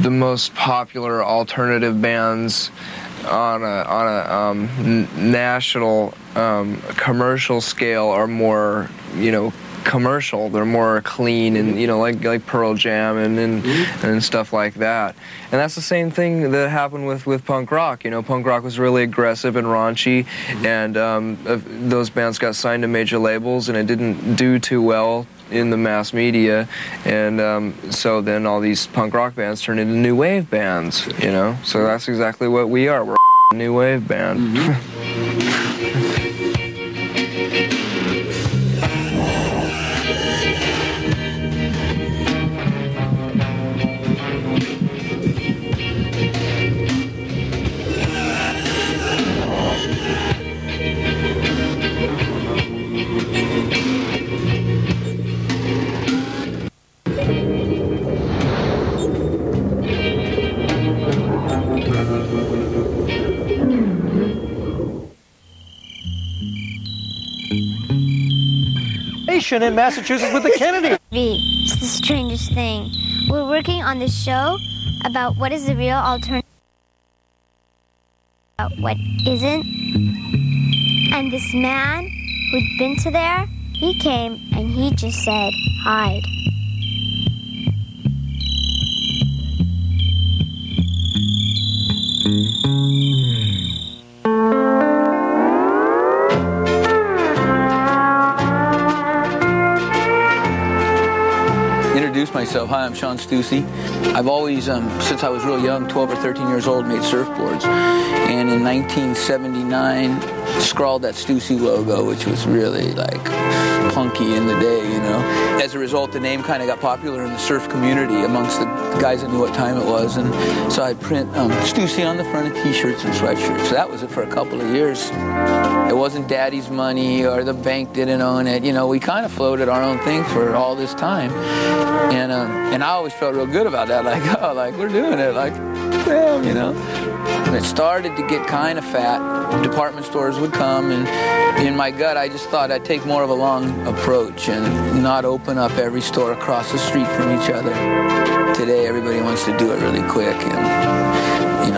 the most popular alternative bands on a national commercial scale are more, commercial. They're more clean and like Pearl Jam and stuff like that. And that's the same thing that happened with punk rock. Punk rock was really aggressive and raunchy, and those bands got signed to major labels, and it didn't do too well in the mass media, and so then all these punk rock bands turned into new wave bands. So that's exactly what we are. We're a new wave band. In Massachusetts with the Kennedy. It's the strangest thing. We're working on this show about what is the real alternative, about what isn't. And this man who'd been to there, he came and he just said, hide. Myself. Hi, I'm Sean Stussy. I've always, since I was real young, 12 or 13 years old, made surfboards. And in 1979, scrawled that Stussy logo, which was really like punky in the day, As a result, the name kind of got popular in the surf community amongst the guys that knew what time it was. And so I'd print Stussy on the front of t-shirts and sweatshirts. So that was it for a couple of years. It wasn't daddy's money or the bank didn't own it. We kind of floated our own thing for all this time. And I always felt real good about that, like we're doing it, damn, And it started to get kind of fat. Department stores would come, and in my gut, I just thought I'd take more of a long approach and not open up every store across the street from each other. Today, everybody wants to do it really quick, and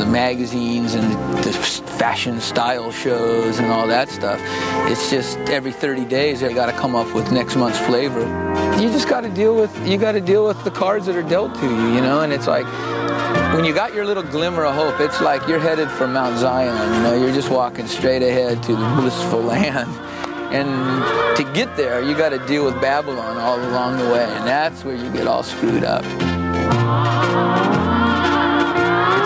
the magazines and the fashion style shows and all that stuff. It's just every 30 days they got to come up with next month's flavor. You just got to deal with the cards that are dealt to you, And it's like when you got your little glimmer of hope, it's like you're headed for Mount Zion. You're just walking straight ahead to the blissful land. And to get there, you got to deal with Babylon all along the way, and that's where you get all screwed up.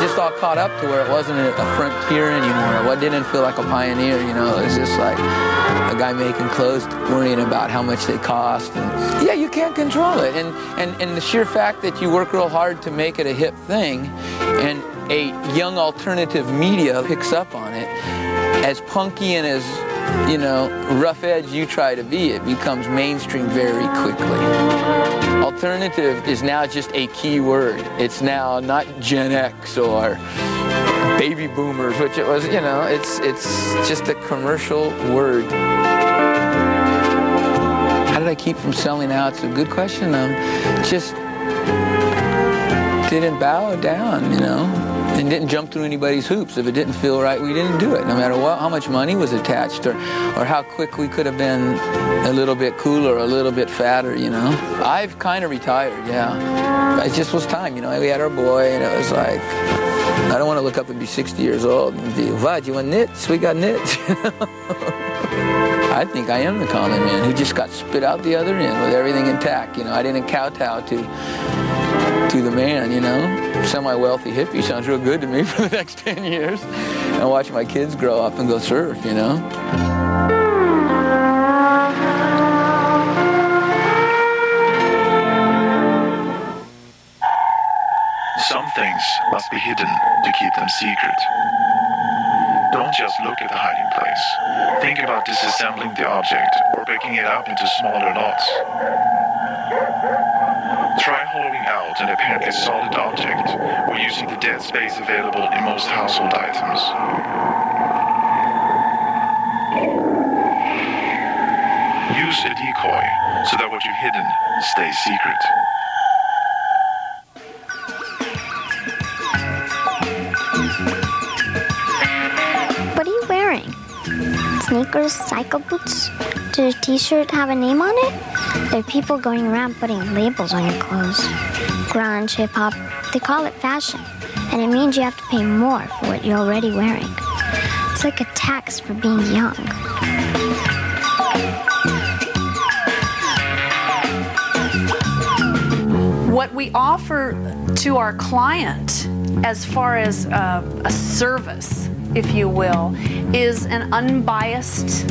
Just all caught up to where it wasn't a frontier anymore. It didn't feel like a pioneer, It was just like a guy making clothes worrying about how much they cost. And yeah, you can't control it. And the sheer fact that you work real hard to make it a hip thing and a young alternative media picks up on it, as punky and as, rough edge you try to be, it becomes mainstream very quickly. Alternative is now just a key word. It's now not Gen X or baby boomers, which it was, it's just a commercial word. How did I keep from selling out? It's a good question. Just didn't bow down, and didn't jump through anybody's hoops. If it didn't feel right, we didn't do it, no matter how much money was attached or how quick we could have been a little bit cooler, a little bit fatter, I've kind of retired, yeah. It just was time, We had our boy, and it was like, I don't want to look up and be 60 years old and be, what, you want nits? We got nits. I think I am the common man who just got spit out the other end with everything intact, I didn't kowtow to the man, Semi-wealthy hippie sounds real good to me for the next 10 years. And watch my kids grow up and go surf, Some things must be hidden to keep them secret. Don't just look at the hiding place. Think about disassembling the object or breaking it up into smaller lots. Try hollowing out an apparently solid object or using the dead space available in most household items. Use a decoy so that what you've hidden stays secret. sneakers, cycle boots? Does your t-shirt have a name on it? There are people going around putting labels on your clothes. Grunge, hip-hop, they call it fashion. And it means you have to pay more for what you're already wearing. It's like a tax for being young. What we offer to our client as far as a service, if you will, is an unbiased,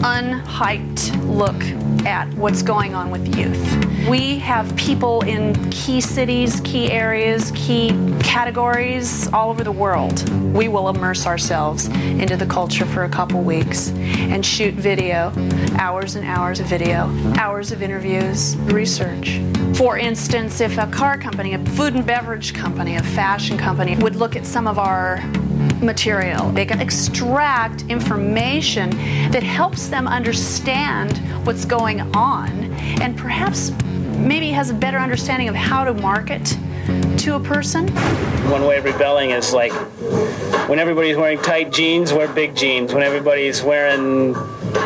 unhyped look at what's going on with youth. We have people in key cities, key areas, key categories all over the world. We will immerse ourselves into the culture for a couple weeks and shoot video, hours and hours of video, hours of interviews, research. For instance, if a car company, a food and beverage company, a fashion company would look at some of our material, they can extract information that helps them understand what's going on and perhaps maybe has a better understanding of how to market to a person. One way of rebelling is like when everybody's wearing tight jeans, wear big jeans. When everybody's wearing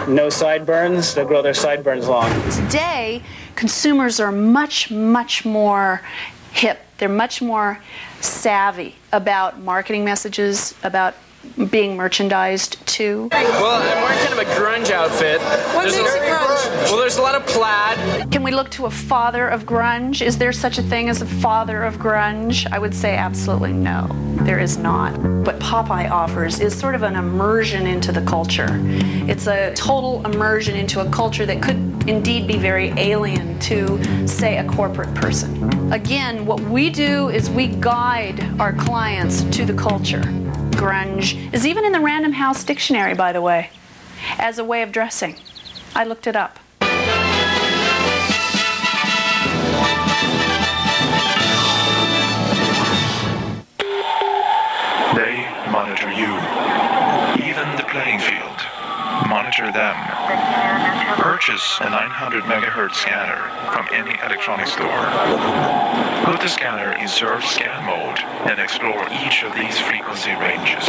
no sideburns, they'll grow their sideburns long. Today, consumers are much, much more hip. They're much more savvy about marketing messages, about being merchandised too. Well, I'm wearing kind of a grunge outfit. What makes it grunge? Well, there's a lot of plaid. Can we look to a father of grunge? Is there such a thing as a father of grunge? I would say absolutely no, there is not. What Popeye offers is sort of an immersion into the culture. It's a total immersion into a culture that could indeed be very alien to, say, a corporate person. Again, what we do is we guide our clients to the culture. Grunge is even in the Random House dictionary, by the way, as a way of dressing. I looked it up. They monitor you, even the playing field. Monitor them. Purchase a 900 megahertz scanner from any electronic store. Put the scanner in surf scan mode and explore each of these frequency ranges.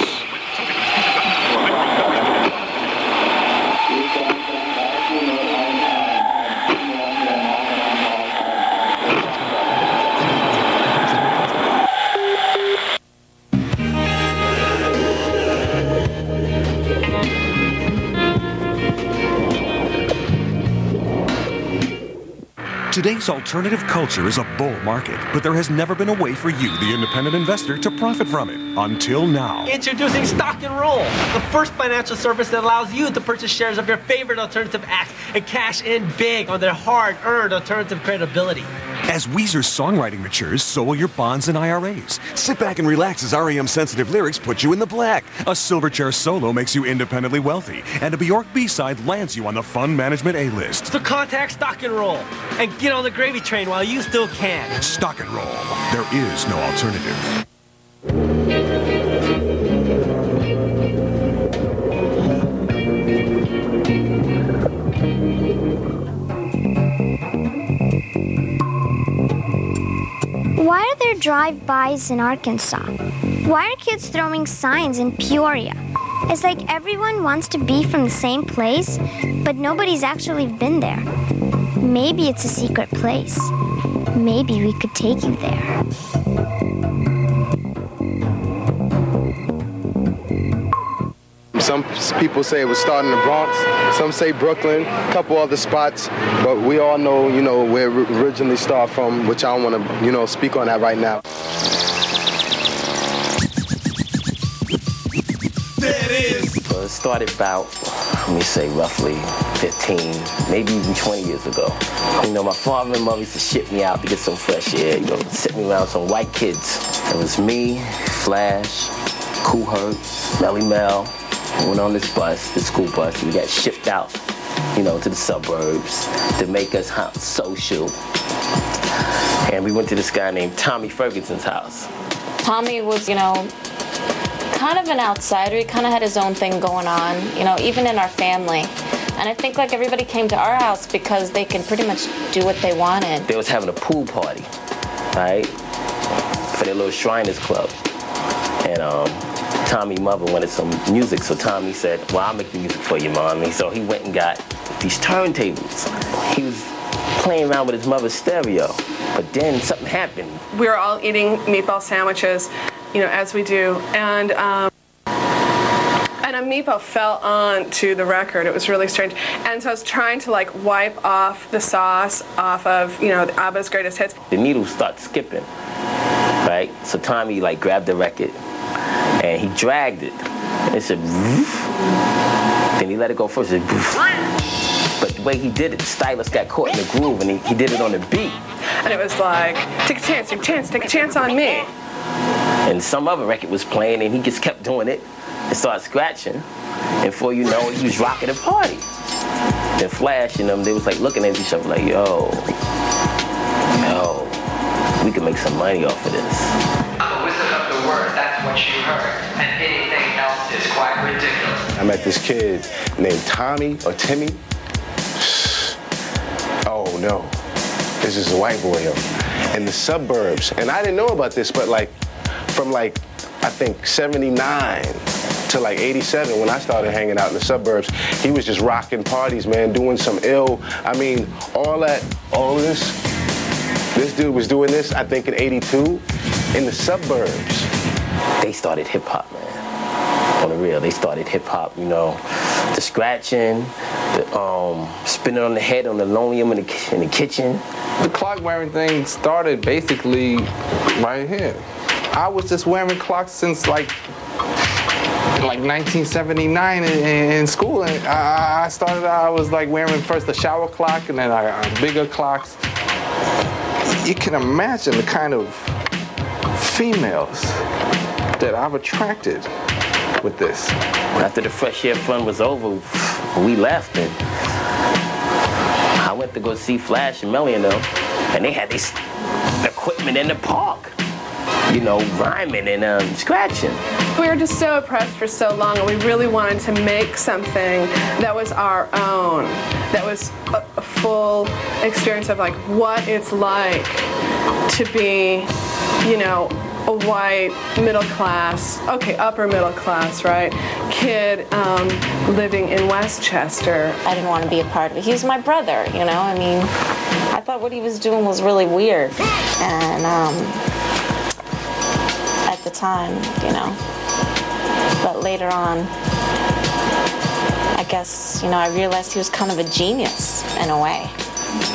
Today's alternative culture is a bull market, but there has never been a way for you, the independent investor, to profit from it. Until now. Introducing Stock and Roll, the first financial service that allows you to purchase shares of your favorite alternative acts and cash in big on their hard-earned alternative credibility. As Weezer's songwriting matures, so will your bonds and IRAs. Sit back and relax as REM-sensitive lyrics put you in the black. A Silverchair solo makes you independently wealthy, and a Bjork B-side lands you on the Fund Management A-list. So contact Stock and Roll and get on the gravy train while you still can. Stock and Roll. There is no alternative. Why are there drive-bys in Arkansas? Why are kids throwing signs in Peoria? It's like everyone wants to be from the same place, but nobody's actually been there. Maybe it's a secret place. Maybe we could take you there. Some people say it was starting in the Bronx, some say Brooklyn, a couple other spots, but we all know, where it originally started from, which I don't want to, speak on that right now. There it is. It started about, let me say, roughly 15, maybe even 20 years ago. My father and mother used to ship me out to get some fresh air, sit me around some white kids. It was me, Flash, Kool Herc, Melly Mel. We went on this bus, the school bus, and we got shipped out, to the suburbs to make us social. And we went to this guy named Tommy Ferguson's house. Tommy was, kind of an outsider. He kind of had his own thing going on, even in our family. And I think like everybody came to our house because they can pretty much do what they wanted. They was having a pool party, right, for their little Shriners Club. And Tommy's mother wanted some music, so Tommy said, well, I'll make the music for you, Mommy. So he went and got these turntables. He was playing around with his mother's stereo, but then something happened. We were all eating meatball sandwiches, you know, as we do, and a meatball fell onto the record. It was really strange. And so I was trying to like wipe off the sauce off of, you know, ABBA's Greatest Hits. The needles start skipping, right? So Tommy like grabbed the record and he dragged it. And it said, woof. Then he let it go first. It said, woof. But the way he did it, the stylist got caught in the groove and he did it on the beat. And it was like, take a chance, take a chance, take a chance on me. And some other record was playing and he just kept doing it and started scratching. And before you know it, he was rocking the party. Then Flash and them, they was like looking at each other like, yo, we can make some money off of this. The wisdom of the word, that's what you heard. And anything else is quite ridiculous. I met this kid named Tommy or Timmy. Oh no, this is a white boy in the suburbs. And I didn't know about this, but like from like, I think 79 to like 87 when I started hanging out in the suburbs, he was just rocking parties, man, doing some ill, I mean, all of this dude was doing this, I think in 82, in the suburbs. They started hip hop, man. On the real, they started hip hop, you know, the scratching, the spinning on the head on the linoleum in the kitchen. The clock wearing thing started basically right here. I was just wearing clocks since like 1979 in school, and I started out, I was like wearing first a shower clock and then bigger clocks. You can imagine the kind of females that I've attracted with this. After the fresh air fun was over, we left and I went to go see Flash and Melly and them, and they had this equipment in the park. You know, rhyming and scratching. We were just so oppressed for so long, and we really wanted to make something that was our own, that was a full experience of like what it's like to be, you know, a white middle class, okay, upper middle class, right, kid living in Westchester. I didn't want to be a part of it. He was my brother, you know. I mean, I thought what he was doing was really weird, and at the time, you know. But later on, I guess, you know, I realized he was kind of a genius in a way.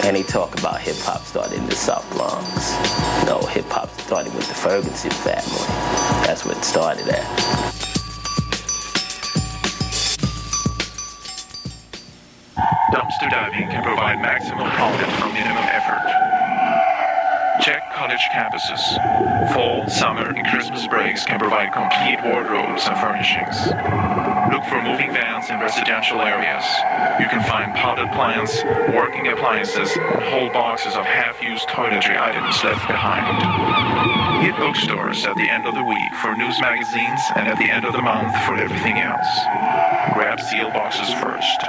And they talk about hip-hop started in the South Bronx. No, hip-hop started with the Ferguson family. That's where it started at. Dumpster diving can provide maximum profit for minimum effort. Check college campuses. Fall, summer, and Christmas breaks can provide complete wardrobes and furnishings. Look for moving vans in residential areas. You can find potted plants, working appliances, and whole boxes of half-used toiletry items left behind. Hit bookstores at the end of the week for news magazines and at the end of the month for everything else. Grab seal boxes first.